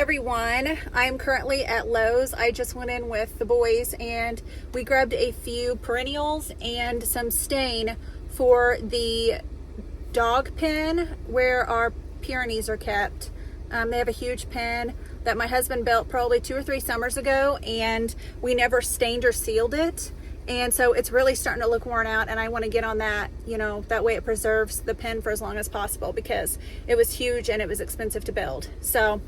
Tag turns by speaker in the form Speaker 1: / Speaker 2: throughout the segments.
Speaker 1: everyone. I'm currently at Lowe's. I just went in with the boys and we grabbed a few perennials and some stain for the dog pen where our Pyrenees are kept. They have a huge pen that my husband built probably 2 or 3 summers ago, and we never stained or sealed it. And so it's really starting to look worn out, and I want to get on that, that way it preserves the pen for as long as possible because it was huge and it was expensive to build. So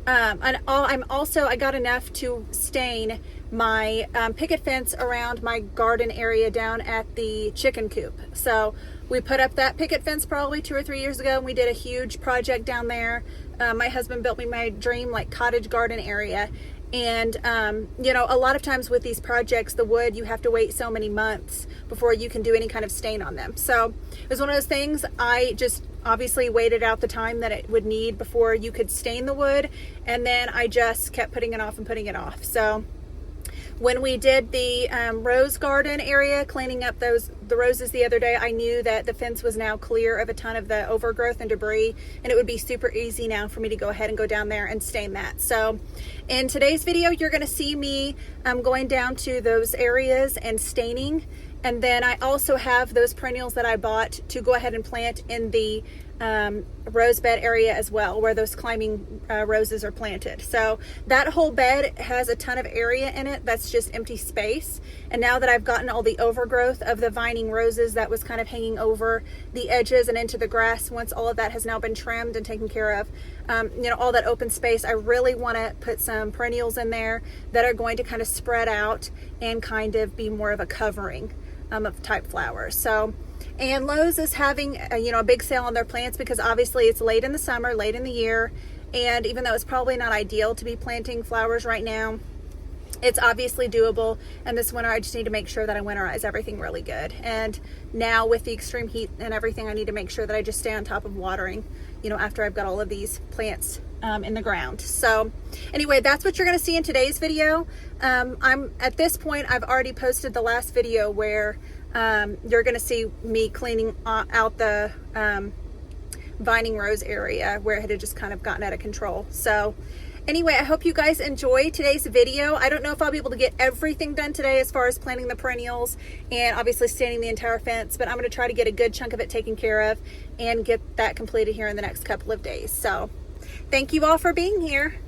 Speaker 1: I got enough to stain my picket fence around my garden area down at the chicken coop. So we put up that picket fence probably 2 or 3 years ago, and we did a huge project down there. My husband built me my dream cottage garden area. And, a lot of times with these projects, the wood, you have to wait so many months before you can do any kind of stain on them. So it was one of those things. I just obviously waited out the time that it would need before you could stain the wood. And then I just kept putting it off and putting it off. So when we did the rose garden area, cleaning up the roses the other day, I knew that the fence was now clear of a ton of the overgrowth and debris, and it would be super easy now for me to go ahead and go down there and stain that. So in today's video, you're going to see me going down to those areas and staining. And then I also have those perennials that I bought to go ahead and plant in the rose bed area as well, where those climbing roses are planted. So that whole bed has a ton of area in it that's just empty space. And now that I've gotten all the overgrowth of the vining roses that was kind of hanging over the edges and into the grass, once all of that has now been trimmed and taken care of, all that open space, I really want to put some perennials in there that are going to kind of spread out and kind of be more of a covering of type flowers. So, and Lowe's is having a big sale on their plants because obviously it's late in the summer, late in the year, and even though it's probably not ideal to be planting flowers right now, it's obviously doable. And this winter I just need to make sure that I winterize everything really good. And now with the extreme heat and everything, I need to make sure that I just stay on top of watering, after I've got all of these plants in the ground. So anyway, that's what you're going to see in today's video. I'm at this point, I've already posted the last video where you're going to see me cleaning out the vining rose area where it had just kind of gotten out of control. So anyway, I hope you guys enjoy today's video. I don't know if I'll be able to get everything done today as far as planting the perennials and obviously staining the entire fence, but I'm going to try to get a good chunk of it taken care of and get that completed here in the next couple of days. So thank you all for being here.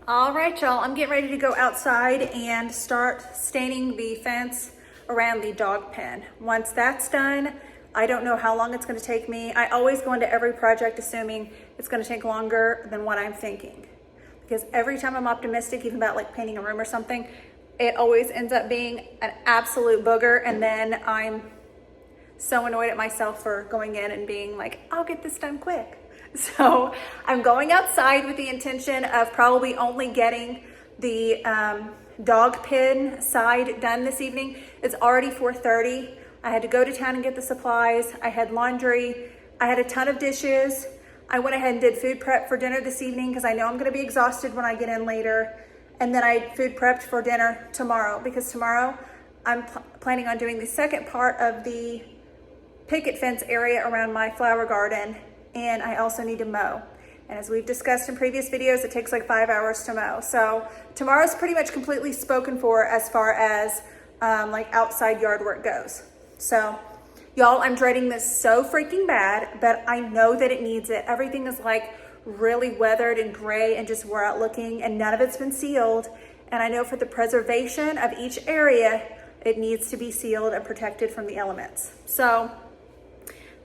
Speaker 1: All right, y'all, I'm getting ready to go outside and start staining the fence around the dog pen. Once that's done, I don't know how long it's going to take me. I always go into every project assuming it's going to take longer than what I'm thinking, because every time I'm optimistic, even about painting a room or something, it always ends up being an absolute booger, and then I'm so annoyed at myself for going in and being like, I'll get this done quick. So I'm going outside with the intention of probably only getting the dog pen side done this evening. It's already 4:30. I had to go to town and get the supplies. I had laundry. I had a ton of dishes. I went ahead and did food prep for dinner this evening because I know I'm going to be exhausted when I get in later. And then I food prepped for dinner tomorrow because tomorrow I'm planning on doing the second part of the picket fence area around my flower garden. And I also need to mow. And as we've discussed in previous videos, it takes 5 hours to mow. So tomorrow's pretty much completely spoken for as far as outside yard work goes. So y'all, I'm dreading this so freaking bad, but I know that it needs it. Everything is really weathered and gray and just wore out looking, and none of it's been sealed. And I know for the preservation of each area, it needs to be sealed and protected from the elements. So,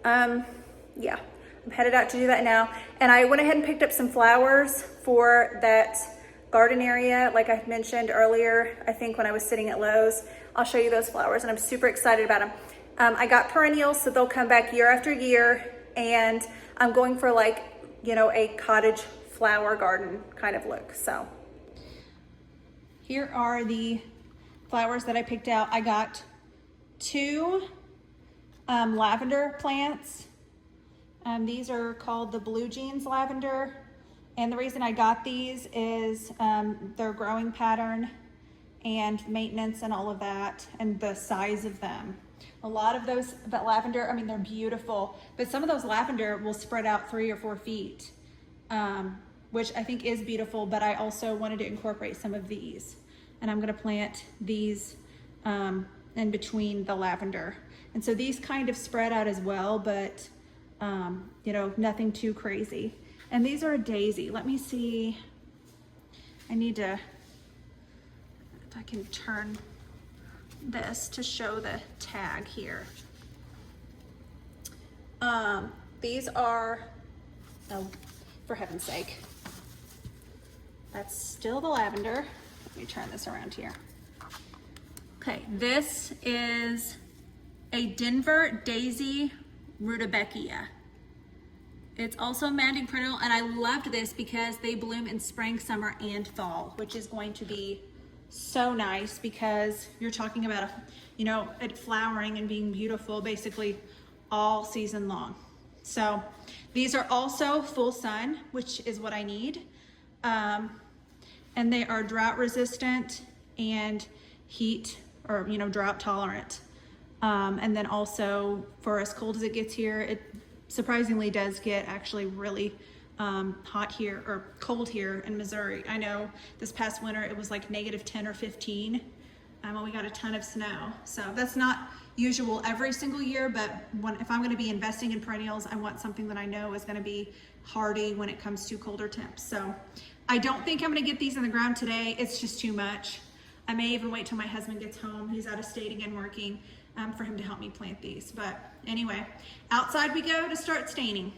Speaker 1: yeah. I'm headed out to do that now. And I went ahead and picked up some flowers for that garden area. Like I mentioned earlier, I think when I was sitting at Lowe's, I'll show you those flowers and I'm super excited about them. I got perennials, so they'll come back year after year. And I'm going for a cottage flower garden kind of look. So here are the flowers that I picked out. I got 2 lavender plants. These are called the Blue Jeans lavender. And the reason I got these is their growing pattern and maintenance and all of that, and the size of them. A lot of that lavender, I mean, they're beautiful, but some of those lavender will spread out 3 or 4 feet. which I think is beautiful, but I also wanted to incorporate some of these. And I'm gonna plant these in between the lavender. And so these kind of spread out as well, but you know, nothing too crazy. And these are a daisy. Let me see. I need to, if I can turn this to show the tag here. These are, oh, for heaven's sake. That's still the lavender. Let me turn this around here. Okay, this is a Denver Daisy Rudbeckia. It's also a mounting perennial, and I loved this because they bloom in spring, summer, and fall, which is going to be so nice because you're talking about, you know, it flowering and being beautiful basically all season long. So these are also full sun, which is what I need. And they are drought resistant and heat, or, you know, drought tolerant. And then also for as cold as it gets here, it surprisingly does get actually really hot here, or cold here in Missouri. I know this past winter it was like -10 or 15, and we got a ton of snow. So that's not usual every single year, but if I'm gonna be investing in perennials, I want something that I know is gonna be hardy when it comes to colder temps. So I don't think I'm gonna get these in the ground today. It's just too much. I may even wait till my husband gets home. He's out of state again working, for him to help me plant these. But anyway, outside we go to start staining.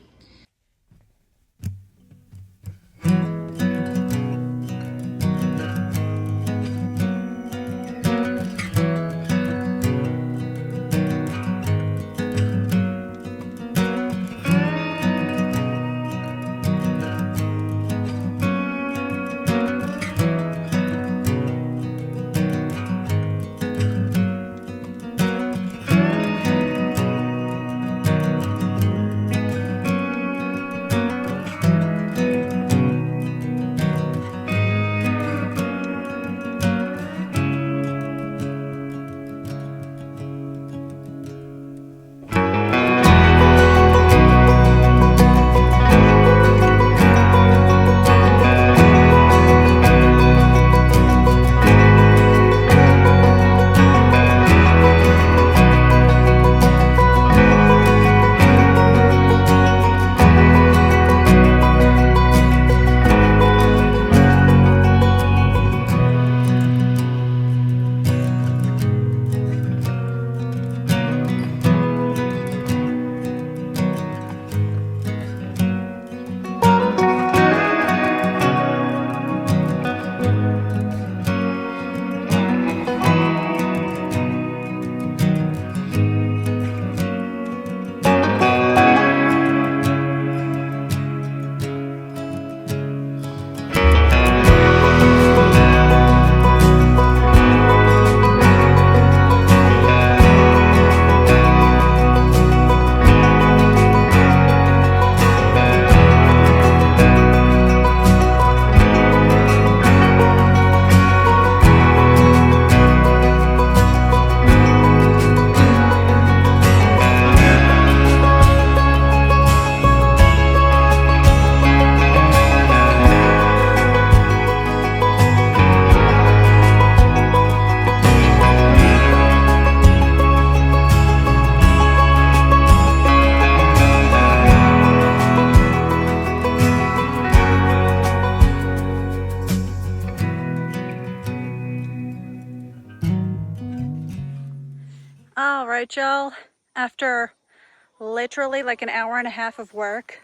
Speaker 1: All right, y'all, after literally like an hour and a half of work,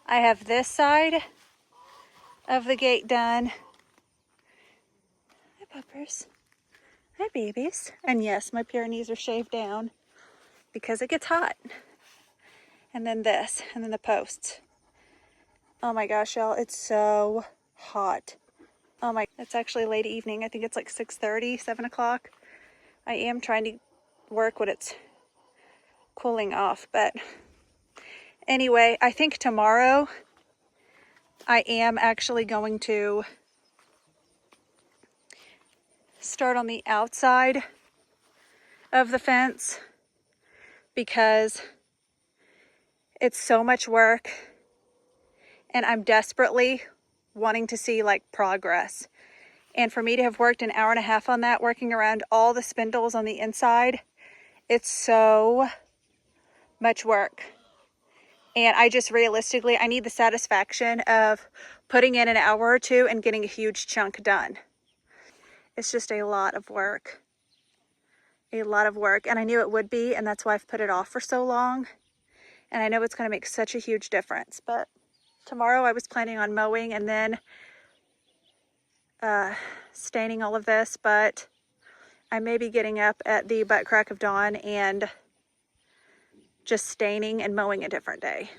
Speaker 1: I have this side of the gate done. Hi, puppers. Hi, babies. And yes, my Pyrenees are shaved down because it gets hot. And then this, and then the posts. Oh my gosh, y'all, it's so hot. Oh my, it's actually late evening. I think it's like 6:30, 7 o'clock. I am trying to work when it's cooling off, but anyway, I think tomorrow I am actually going to start on the outside of the fence because it's so much work and I'm desperately wanting to see like progress. And for me to have worked an hour and a half on that, working around all the spindles on the inside, it's so much work. And I just realistically, I need the satisfaction of putting in an hour or two and getting a huge chunk done. It's just a lot of work. A lot of work. And I knew it would be, and that's why I've put it off for so long. And I know it's going to make such a huge difference. But tomorrow I was planning on mowing and then staining all of this, but I may be getting up at the butt crack of dawn and just staining and mowing a different day,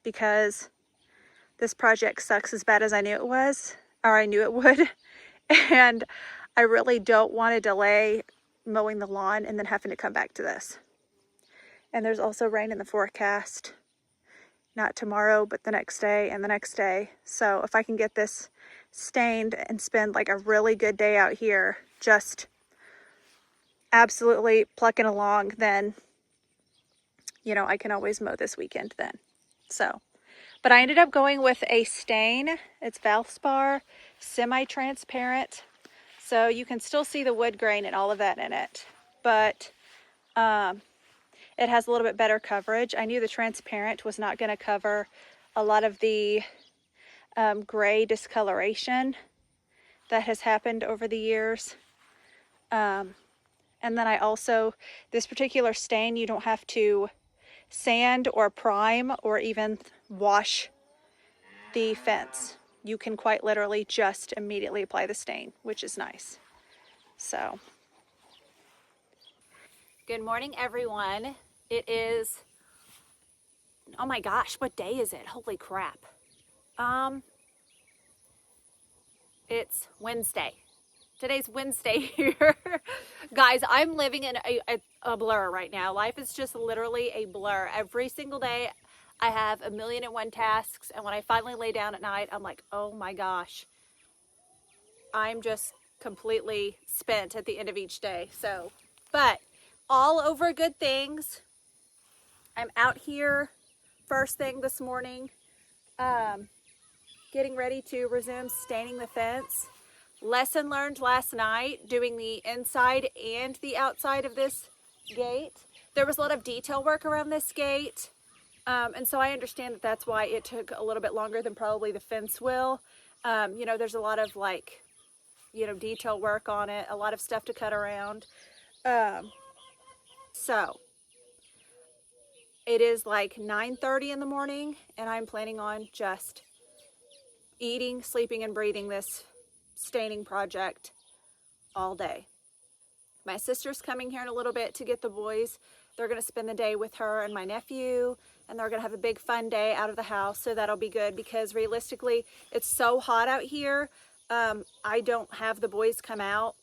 Speaker 1: because this project sucks as bad as I knew it was, or I knew it would. And I really don't want to delay mowing the lawn and then having to come back to this. And there's also rain in the forecast, not tomorrow, but the next day and the next day. So if I can get this stained and spend like a really good day out here, just absolutely plucking along, then, you know, I can always mow this weekend then. So, but I ended up going with a stain. It's Valspar, semi-transparent. So you can still see the wood grain and all of that in it. But it has a little bit better coverage. I knew the transparent was not going to cover a lot of the gray discoloration that has happened over the years. And then I also, this particular stain, you don't have to sand or prime or even wash the fence. You can quite literally just immediately apply the stain, which is nice. So, good morning, everyone. It is, oh my gosh, what day is it? Holy crap. It's Wednesday. Today's Wednesday here. Guys, I'm living in a blur right now. Life is just literally a blur. Every single day I have 1,000,001 tasks, and when I finally lay down at night, I'm like, oh my gosh. I'm just completely spent at the end of each day. So, but all over good things. I'm out here first thing this morning, getting ready to resume staining the fence. Lesson learned last night, doing the inside and the outside of this gate. There was a lot of detail work around this gate, and so I understand that that's why it took a little bit longer than probably the fence will. You know, there's a lot of like, you know, detail work on it, a lot of stuff to cut around. So it is like 9:30 in the morning, and I'm planning on just eating, sleeping, and breathing this staining project all day. My sister's coming here in a little bit to get the boys. They're going to spend the day with her and my nephew, and they're going to have a big fun day out of the house, so that'll be good, because realistically it's so hot out here. I don't have the boys come out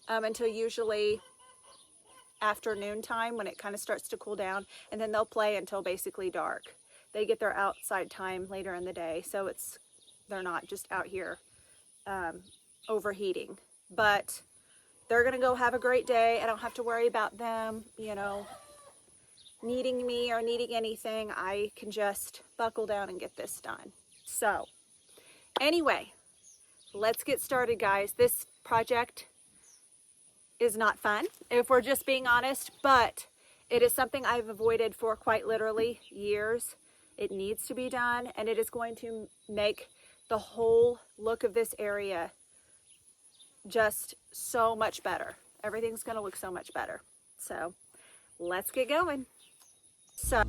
Speaker 1: until usually afternoon time, when it kind of starts to cool down, and then they'll play until basically dark. They get their outside time later in the day, so they're not just out here overheating. But they're gonna go have a great day. I don't have to worry about them, you know, needing me or needing anything. I can just buckle down and get this done. So anyway, let's get started, guys. This project is not fun, if we're just being honest, but it is something I've avoided for quite literally years. It needs to be done, and it is going to make the whole look of this area just so much better. Everything's going to look so much better. So let's get going. So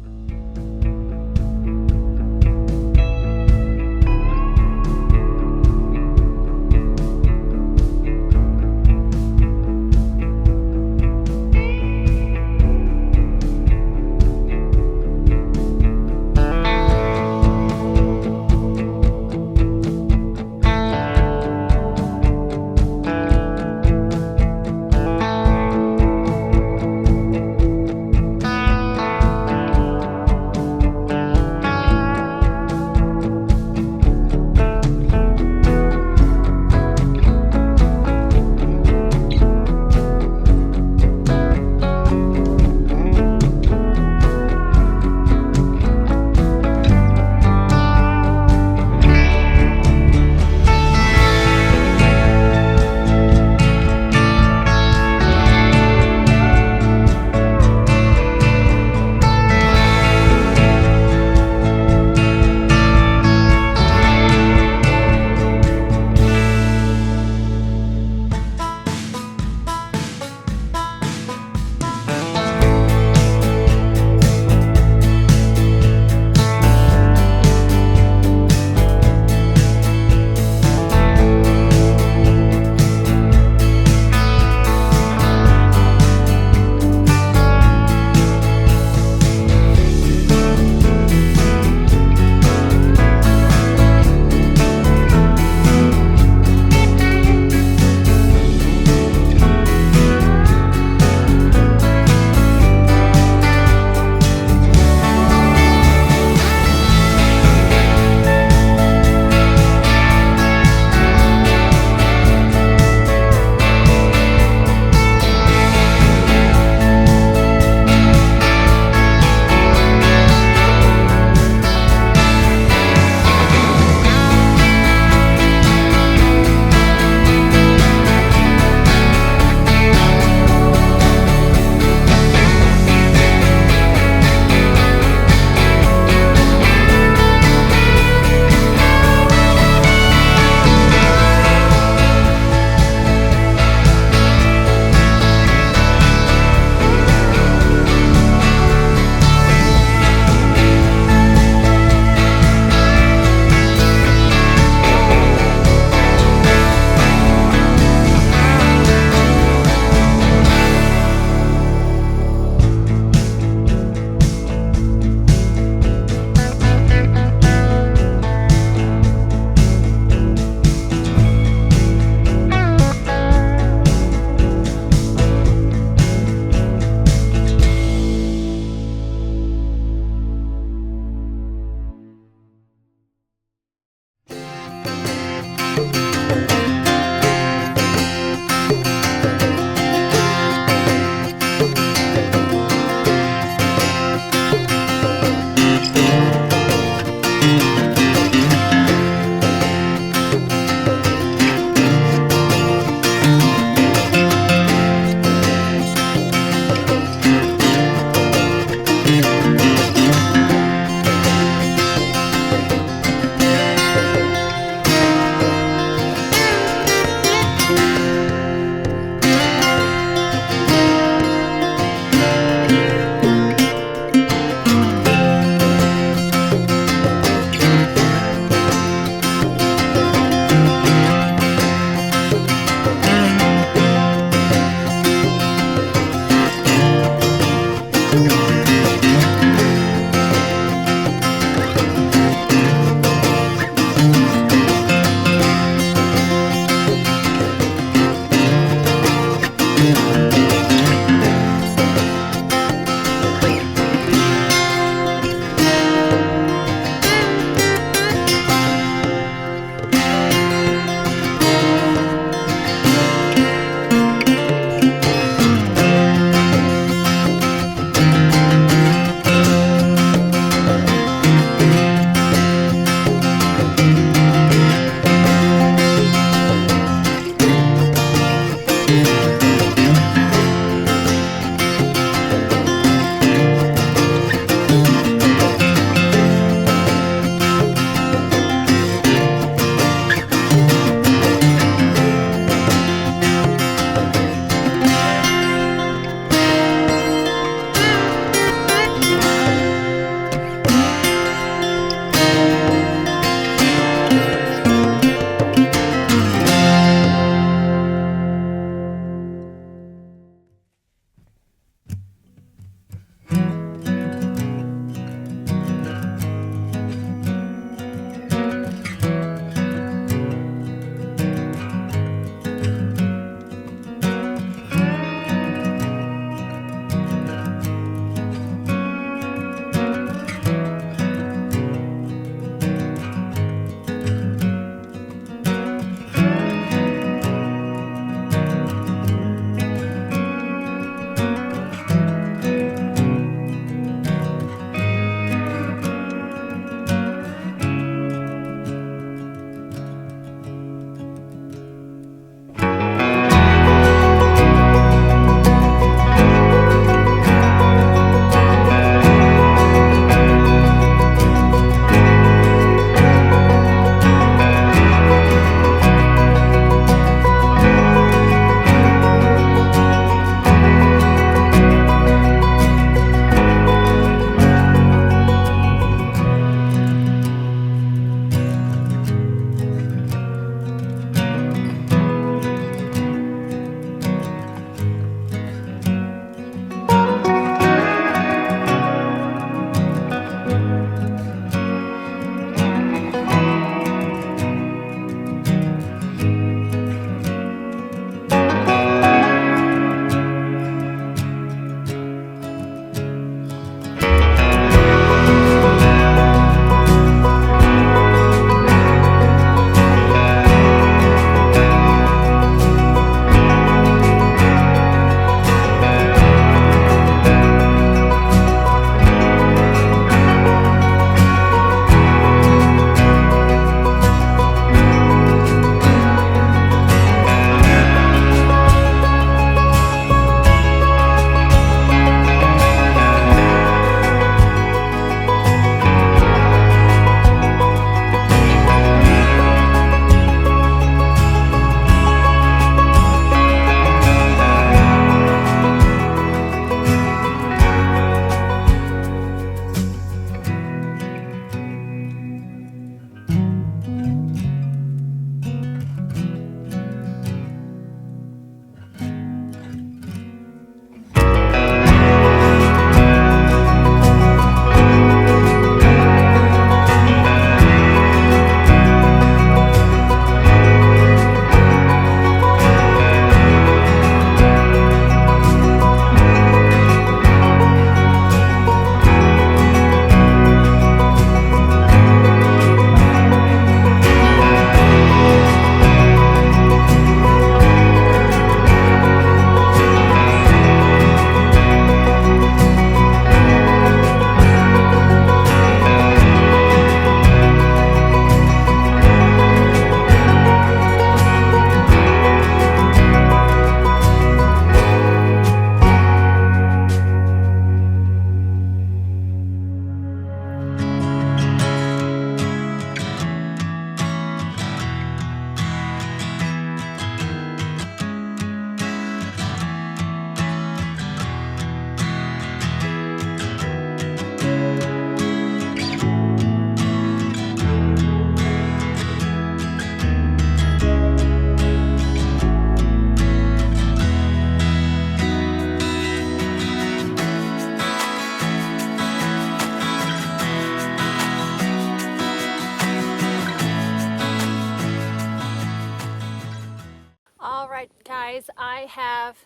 Speaker 1: guys, I have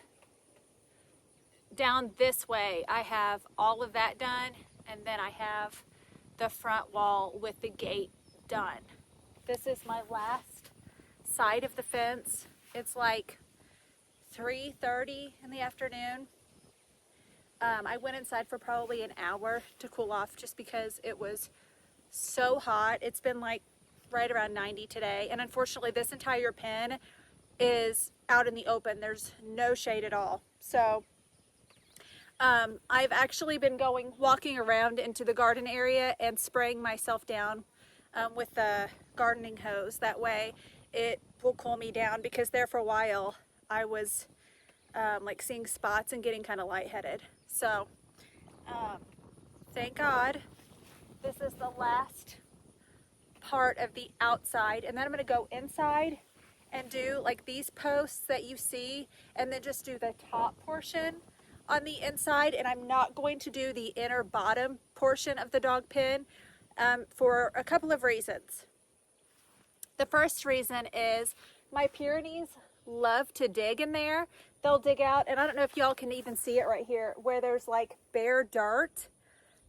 Speaker 1: down this way, I have all of that done, and then I have the front wall with the gate done. This is my last side of the fence. It's like 3:30 in the afternoon. I went inside for probably an hour to cool off just because it was so hot. It's been like right around 90 today, and unfortunately this entire pen is out in the open. There's no shade at all. So I've actually been walking around into the garden area and spraying myself down with the gardening hose. That way it will cool me down, because there for a while I was like seeing spots and getting kind of lightheaded. So thank God this is the last part of the outside, and then I'm going to go inside and do like these posts that you see, and then just do the top portion on the inside. And I'm not going to do the inner bottom portion of the dog pen for a couple of reasons. The first reason is my Pyrenees love to dig in there. They'll dig out, and I don't know if y'all can even see it right here where there's like bare dirt.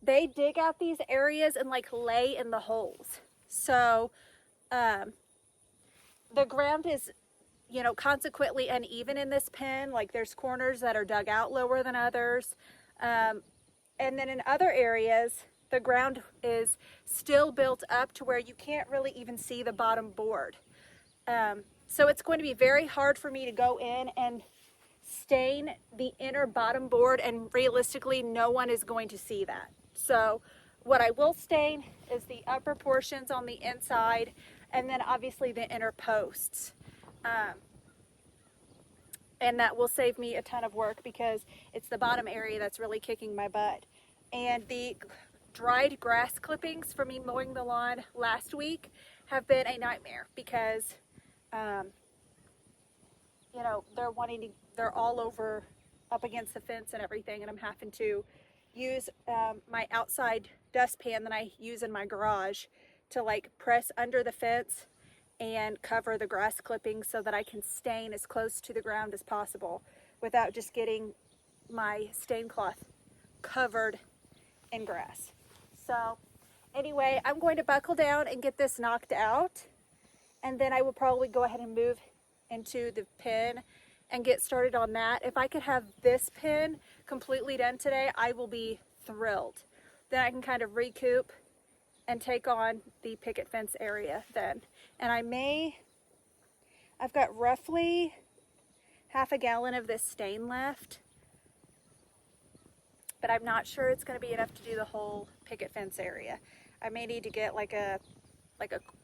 Speaker 1: They dig out these areas and like lay in the holes. So the ground is, you know, consequently uneven in this pen. Like there's corners that are dug out lower than others. And then in other areas, the ground is still built up to where you can't really even see the bottom board. So it's going to be very hard for me to go in and stain the inner bottom board, and realistically no one is going to see that. So what I will stain is the upper portions on the inside, and then obviously the inner posts. And that will save me a ton of work, because it's the bottom area that's really kicking my butt. And the dried grass clippings from me mowing the lawn last week have been a nightmare, because you know, they're all over up against the fence and everything, and I'm having to use my outside dustpan that I use in my garage to like press under the fence and cover the grass clippings so that I can stain as close to the ground as possible without just getting my stain cloth covered in grass. So anyway, I'm going to buckle down and get this knocked out, and then I will probably go ahead and move into the pen and get started on that. If I could have this pen completely done today, I will be thrilled. Then I can kind of recoup and take on the picket fence area then. And I've got roughly half a gallon of this stain left, but I'm not sure it's going to be enough to do the whole picket fence area. I may need to get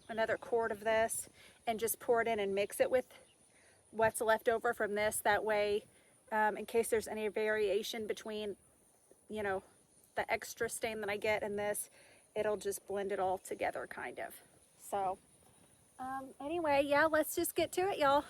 Speaker 1: another quart of this and just pour it in and mix it with what's left over from this. That way, in case there's any variation between, you know, the extra stain that I get and this, it'll just blend it all together kind of. So anyway, yeah, let's just get to it, y'all.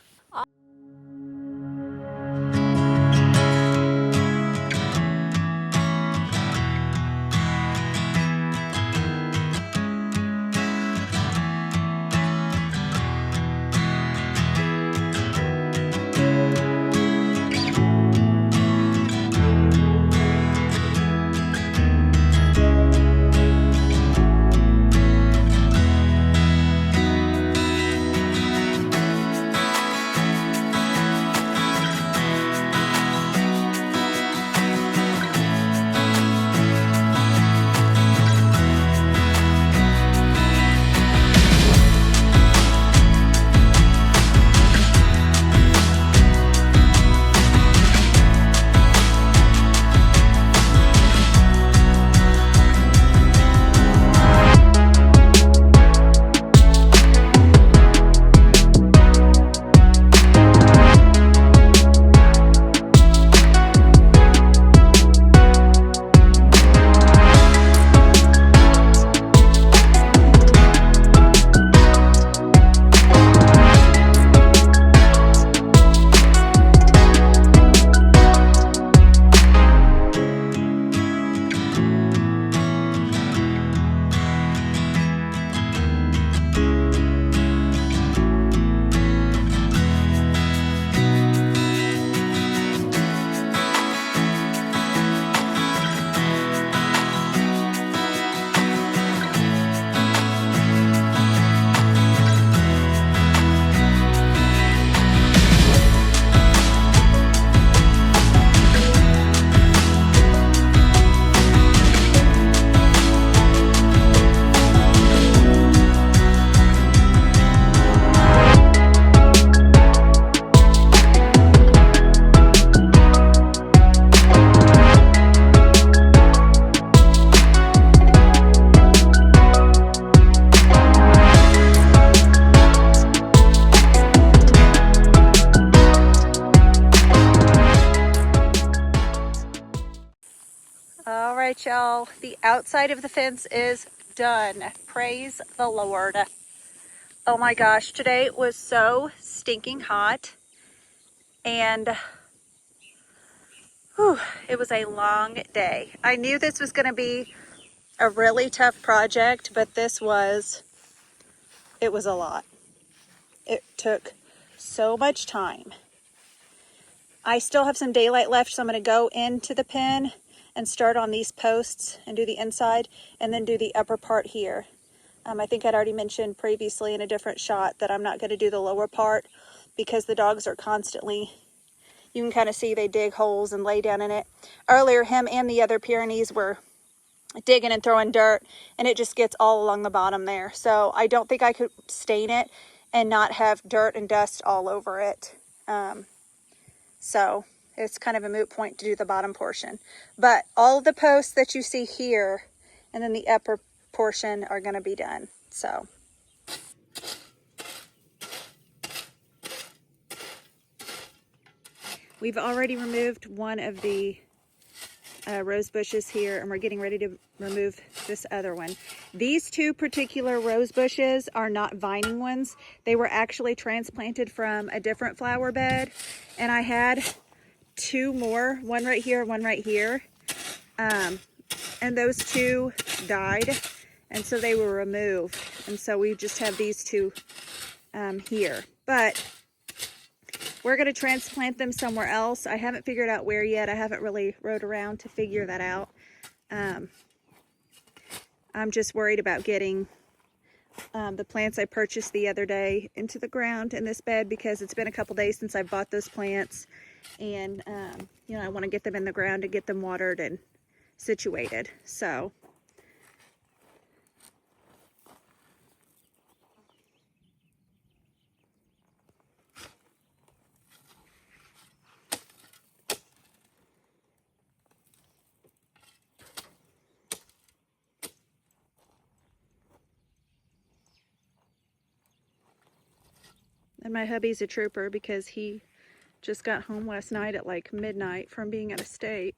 Speaker 1: right, y'all, the outside of the fence is done. Praise the Lord. Oh my gosh, today was so stinking hot, and whew, it was a long day. I knew this was going to be a really tough project, but it was a lot. It took so much time. I still have some daylight left, so I'm going to go into the pen and start on these posts and do the inside, and then do the upper part here. I think I'd already mentioned previously in a different shot that I'm not going to do the lower part because the dogs are constantly, you can kind of see they dig holes and lay down in it. Earlier, him and the other Pyrenees were digging and throwing dirt, and it just gets all along the bottom there. So I don't think I could stain it and not have dirt and dust all over it. So it's kind of a moot point to do the bottom portion. But all of the posts that you see here and then the upper portion are going to be done. So we've already removed one of the rose bushes here, and we're getting ready to remove this other one. These two particular rose bushes are not vining ones. They were actually transplanted from a different flower bed, and I had two more, one right here, one right here, and those two died, and so they were removed, and so we just have these two here. But we're going to transplant them somewhere else. I haven't figured out where yet. I haven't really rode around to figure that out. I'm just worried about getting the plants I purchased the other day into the ground in this bed, because it's been a couple days since I bought those plants, and you know, I want to get them in the ground and get them watered and situated. So and my hubby's a trooper because he just got home last night at like midnight from being out of state.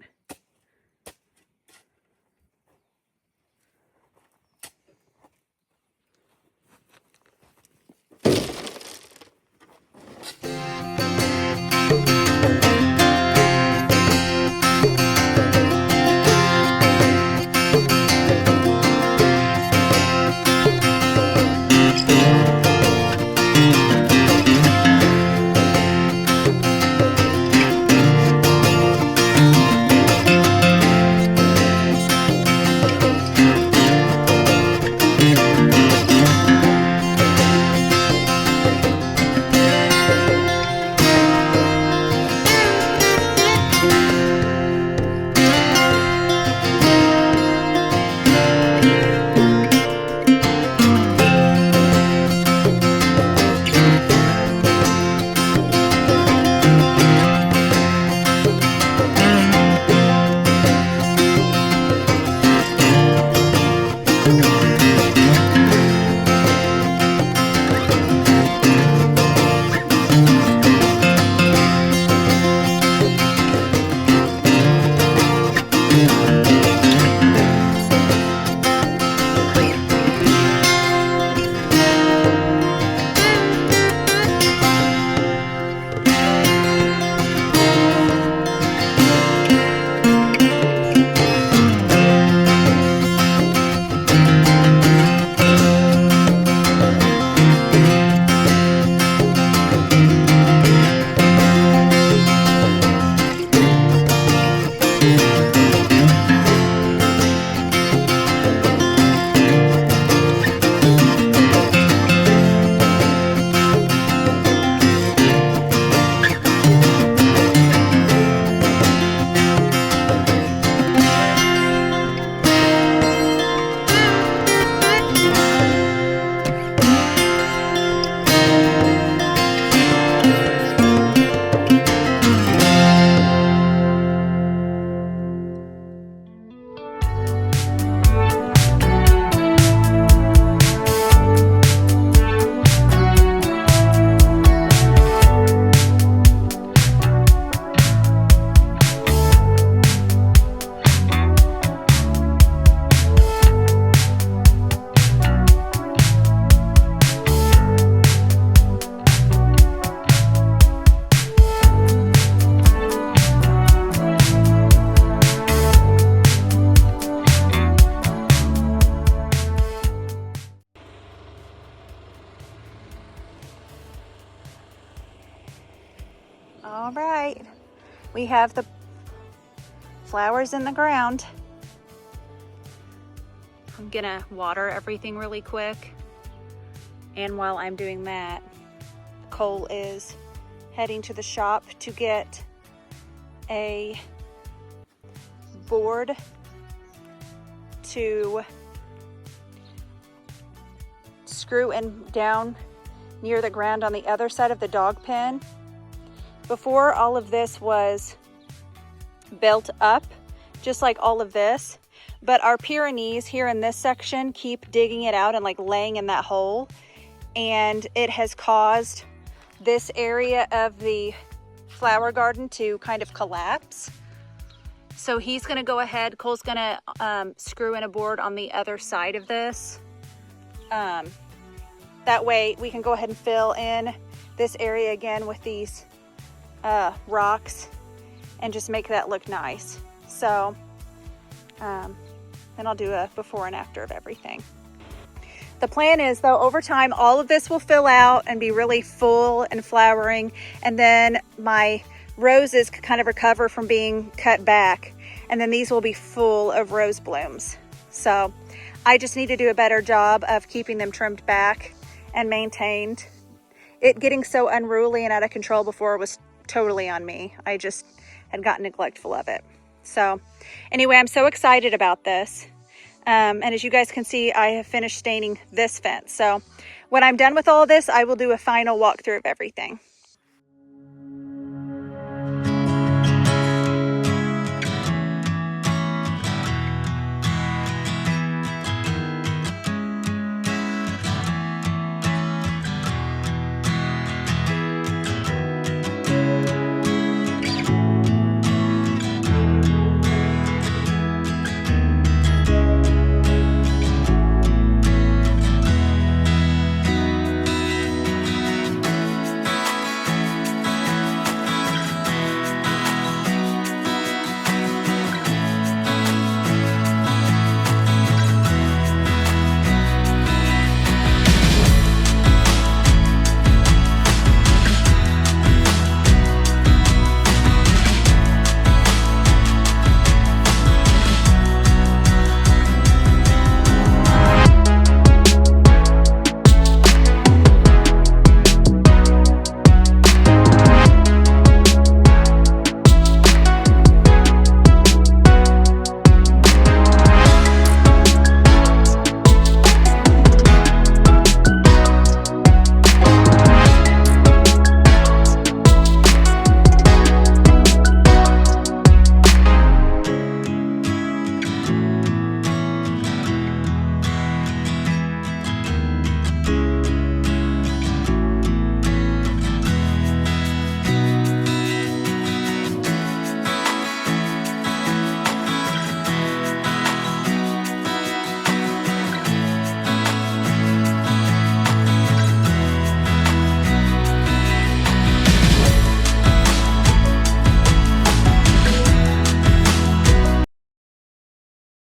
Speaker 1: we have the flowers in the ground. I'm gonna water everything really quick. And while I'm doing that, Cole is heading to the shop to get a board to screw in down near the ground on the other side of the dog pen. Before, all of this was built up, just like all of this, but our Pyrenees here in this section keep digging it out and like laying in that hole, and it has caused this area of the flower garden to kind of collapse. So he's gonna go ahead, Cole's gonna screw in a board on the other side of this. That way we can go ahead and fill in this area again with these rocks and just make that look nice. So then I'll do a before and after of everything. The plan is, though, over time all of this will fill out and be really full and flowering, and then my roses kind of recover from being cut back, and then these will be full of rose blooms. So I just need to do a better job of keeping them trimmed back and maintained. It getting so unruly and out of control before was totally on me. I just had gotten neglectful of it. So anyway, I'm so excited about this. And as you guys can see, I have finished staining this fence. So when I'm done with all this, I will do a final walkthrough of everything.